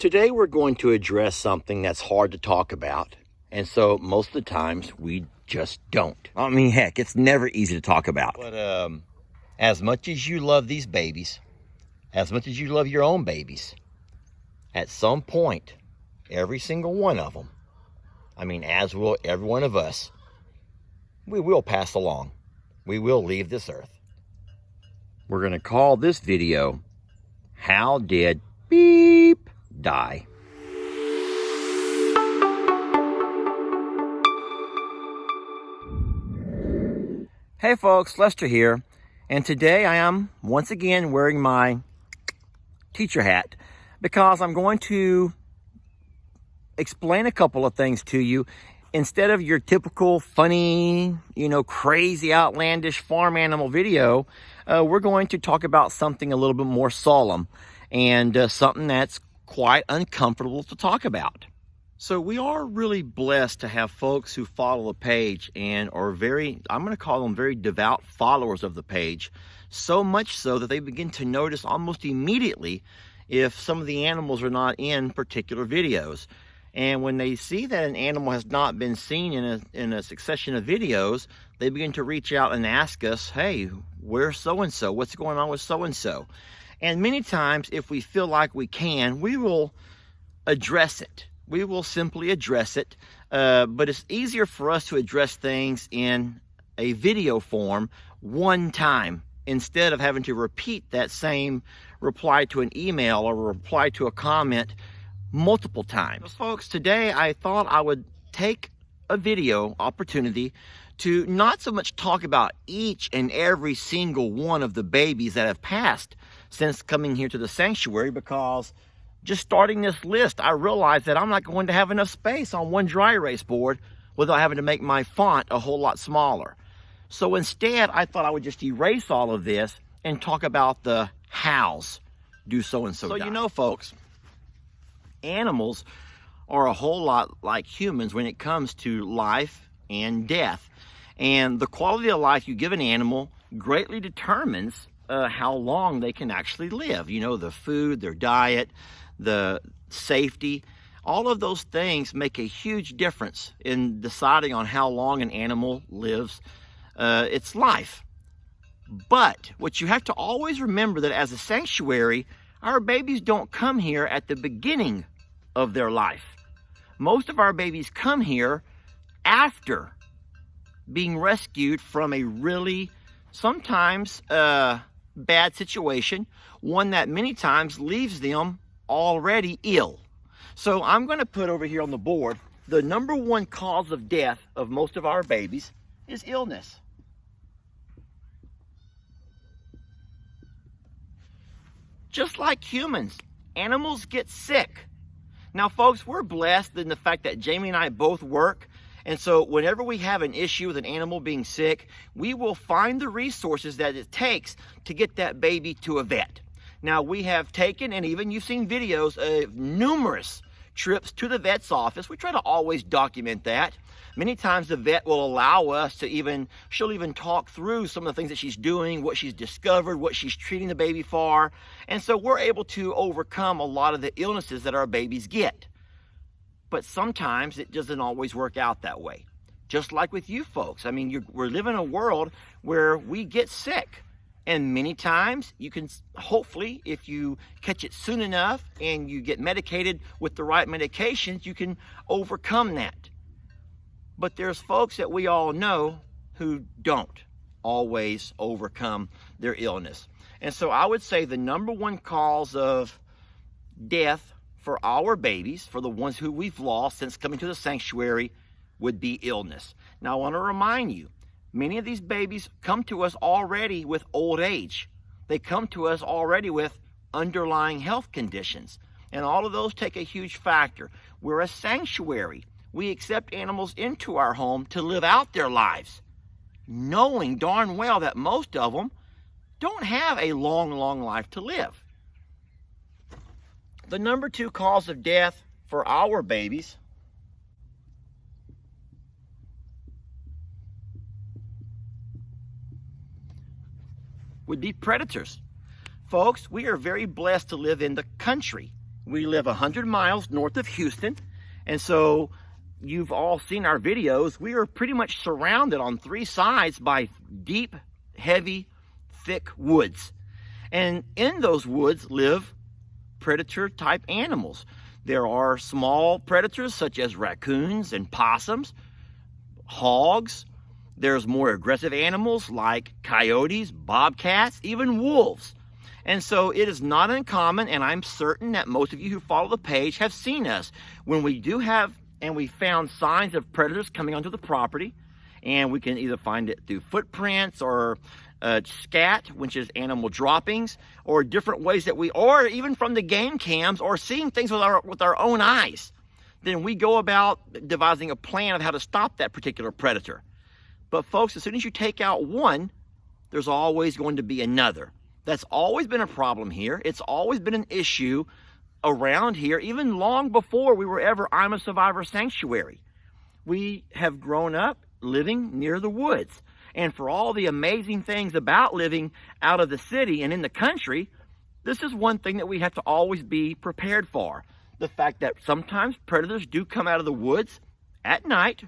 Today we're going to address something that's hard to talk about, and so most of the times we just don't. I mean, heck, it's never easy to talk about. But as much as you love these babies, as much as you love your own babies, at some point, every single one of them, I mean, as will every one of us, we will pass along. We will leave this earth. We're going to call this video, How Did Beep Die? Hey folks, Lester here, and today I am once again wearing my teacher hat because I'm going to explain a couple of things to you instead of your typical funny, crazy, outlandish farm animal video. We're going to talk about something a little bit more solemn and something that's quite uncomfortable to talk about. So we are really blessed to have folks who follow the page and are I'm going to call them very devout followers of the page, so much so that they begin to notice almost immediately if some of the animals are not in particular videos. And when they see that an animal has not been seen in a succession of videos, they begin to reach out and ask us, hey, where's so-and-so? What's going on with so-and-so? And many times, if we feel like we can, we will address it. We will simply address it. But it's easier for us to address things in a video form one time instead of having to repeat that same reply to an email or reply to a comment multiple times. So folks, today I thought I would take a video opportunity to not so much talk about each and every single one of the babies that have passed since coming here to the sanctuary, because just starting this list, I realized that I'm not going to have enough space on one dry erase board without having to make my font a whole lot smaller. So instead, I thought I would just erase all of this and talk about the hows do so-and-so die. So folks, animals are a whole lot like humans when it comes to life and death. And the quality of life you give an animal greatly determines how long they can actually live. The food, their diet, the safety, all of those things make a huge difference in deciding on how long an animal lives its life. But what you have to always remember that as a sanctuary, our babies don't come here at the beginning of their life. Most of our babies come here after being rescued from a really, sometimes bad situation, one that many times leaves them already ill. So I'm going to put over here on the board, the number one cause of death of most of our babies is illness. Just like humans, animals get sick. Now, folks, we're blessed in the fact that Jamie and I both work. And so whenever we have an issue with an animal being sick, we will find the resources that it takes to get that baby to a vet. Now, we have taken, and even you've seen videos of numerous trips to the vet's office. We try to always document that. Many times the vet will allow us to she'll even talk through some of the things that she's doing, what she's discovered, what she's treating the baby for. And so we're able to overcome a lot of the illnesses that our babies get. But sometimes it doesn't always work out that way. Just like with you folks. I mean, we're living in a world where we get sick. And many times you can, hopefully, if you catch it soon enough and you get medicated with the right medications, you can overcome that. But there's folks that we all know who don't always overcome their illness. And so I would say the number one cause of death for our babies, for the ones who we've lost since coming to the sanctuary, would be illness. Now, I want to remind you, many of these babies come to us already with old age. They come to us already with underlying health conditions. And all of those take a huge factor. We're a sanctuary. We accept animals into our home to live out their lives, knowing darn well that most of them don't have a long, long life to live. The number two cause of death for our babies would be predators. Folks, we are very blessed to live in the country. We live 100 miles north of Houston, and so you've all seen our videos. We are pretty much surrounded on 3 sides by deep, heavy, thick woods. And in those woods live predator-type animals. There are small predators such as raccoons and possums, hogs. There's more aggressive animals like coyotes, bobcats, even wolves. And so it is not uncommon, and I'm certain that most of you who follow the page have seen us. When we do have, and we found signs of predators coming onto the property, and we can either find it through footprints or scat, which is animal droppings, or different ways that we, or even from the game cams, or seeing things with our own eyes, then we go about devising a plan of how to stop that particular predator. But folks, as soon as you take out one, there's always going to be another. That's always been a problem here. It's always been an issue around here, even long before we were ever I'm a Survivor Sanctuary. We have grown up living near the woods. And for all the amazing things about living out of the city and in the country, this is one thing that we have to always be prepared for. The fact that sometimes predators do come out of the woods at night,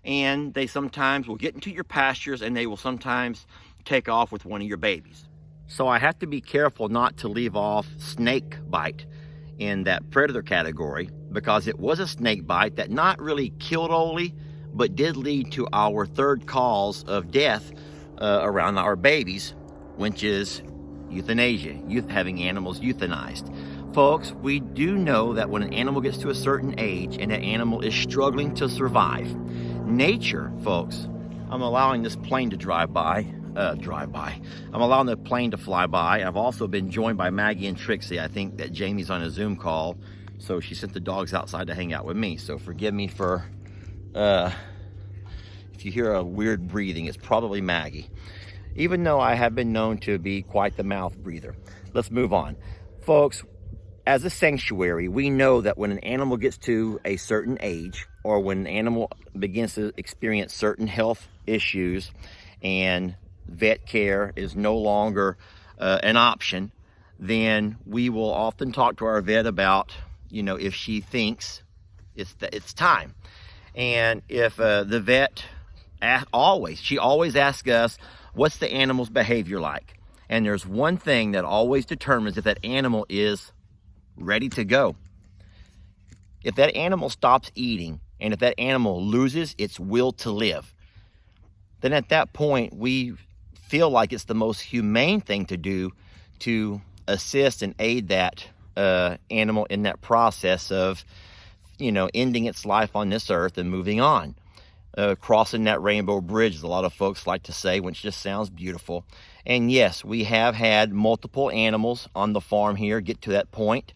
and they sometimes will get into your pastures, and they will sometimes take off with one of your babies. So I have to be careful not to leave off snake bite in that predator category, because it was a snake bite that not really killed Olie, but did lead to our 3rd cause of death around our babies, which is euthanasia, having animals euthanized. Folks, we do know that when an animal gets to a certain age and that animal is struggling to survive, nature, folks, I'm allowing this plane to I'm allowing the plane to fly by. I've also been joined by Maggie and Trixie. I think that Jamie's on a Zoom call, so she sent the dogs outside to hang out with me. So forgive me for if you hear a weird breathing, it's probably Maggie, even though I have been known to be quite the mouth breather. Let's move on. Folks, as a sanctuary, we know that when an animal gets to a certain age, or when an animal begins to experience certain health issues and vet care is no longer an option, then we will often talk to our vet about, if she thinks it's time. And if the vet she always asks us, what's the animal's behavior like? And there's one thing that always determines if that animal is ready to go. If that animal stops eating, and if that animal loses its will to live, then at that point we feel like it's the most humane thing to do to assist and aid that animal in that process of ending its life on this earth and moving on. Crossing that rainbow bridge, as a lot of folks like to say, which just sounds beautiful. And yes, we have had multiple animals on the farm here get to that point.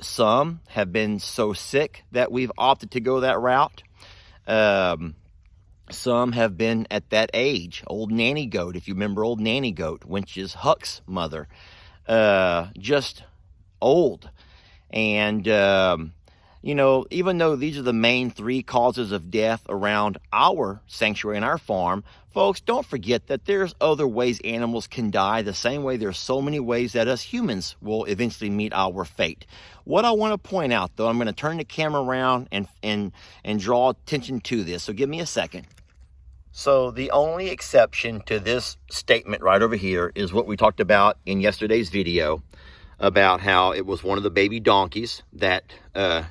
Some have been so sick that we've opted to go that route. Some have been at that age. Old Nanny Goat, if you remember Old Nanny Goat, which is Huck's mother, just old. And even though these are the main 3 causes of death around our sanctuary and our farm, folks, don't forget that there's other ways animals can die, the same way there's so many ways that us humans will eventually meet our fate. What I want to point out, though, I'm going to turn the camera around and draw attention to this, so give me a second. So the only exception to this statement right over here is what we talked about in yesterday's video, about how it was one of the baby donkeys that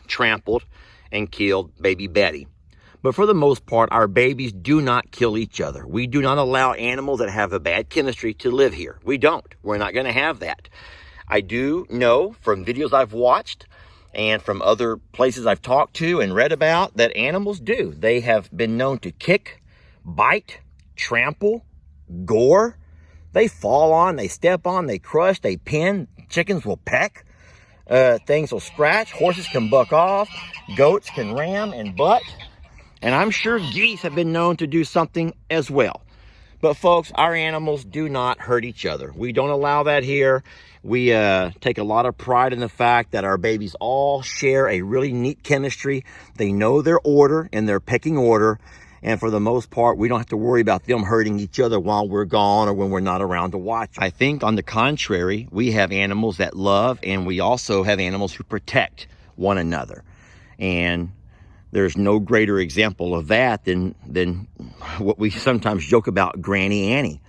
trampled and killed baby Betty. But for the most part, our babies do not kill each other. We do not allow animals that have a bad chemistry to live here. We don't. We're not going to have that. I do know from videos I've watched and from other places I've talked to and read about that animals do. They have been known to kick, bite, trample, gore. They fall on, they step on, they crush, they pin. Chickens will peck. Things will scratch. Horses can buck off. Goats can ram and butt. And I'm sure geese have been known to do something as well. But folks, our animals do not hurt each other. We don't allow that here. We take a lot of pride in the fact that our babies all share a really neat chemistry. They know their order and their pecking order. And for the most part, we don't have to worry about them hurting each other while we're gone or when we're not around to watch. I think on the contrary, we have animals that love, and we also have animals who protect one another. And there's no greater example of that than what we sometimes joke about, Granny Annie.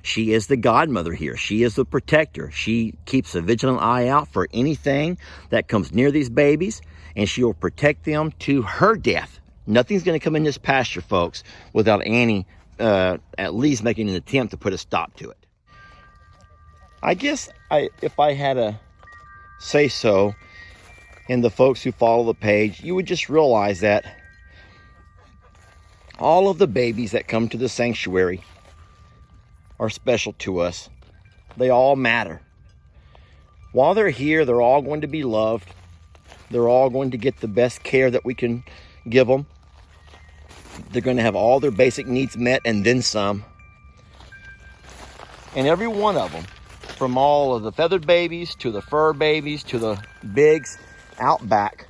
She is the godmother here. She is the protector. She keeps a vigilant eye out for anything that comes near these babies, and she will protect them to her death. Nothing's going to come in this pasture, folks, without Annie at least making an attempt to put a stop to it. I guess if I had a say so, and the folks who follow the page, you would just realize that all of the babies that come to the sanctuary are special to us. They all matter. While they're here, they're all going to be loved. They're all going to get the best care that we can give them. They're going to have all their basic needs met and then some. And every one of them, from all of the feathered babies to the fur babies to the bigs out back,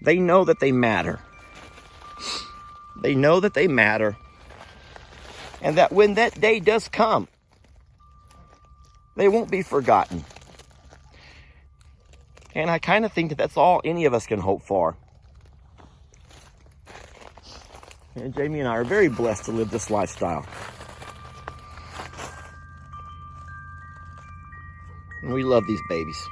they know that they matter. They know that they matter. And that when that day does come, they won't be forgotten. And I kind of think that that's all any of us can hope for. And Jamie and I are very blessed to live this lifestyle. And we love these babies.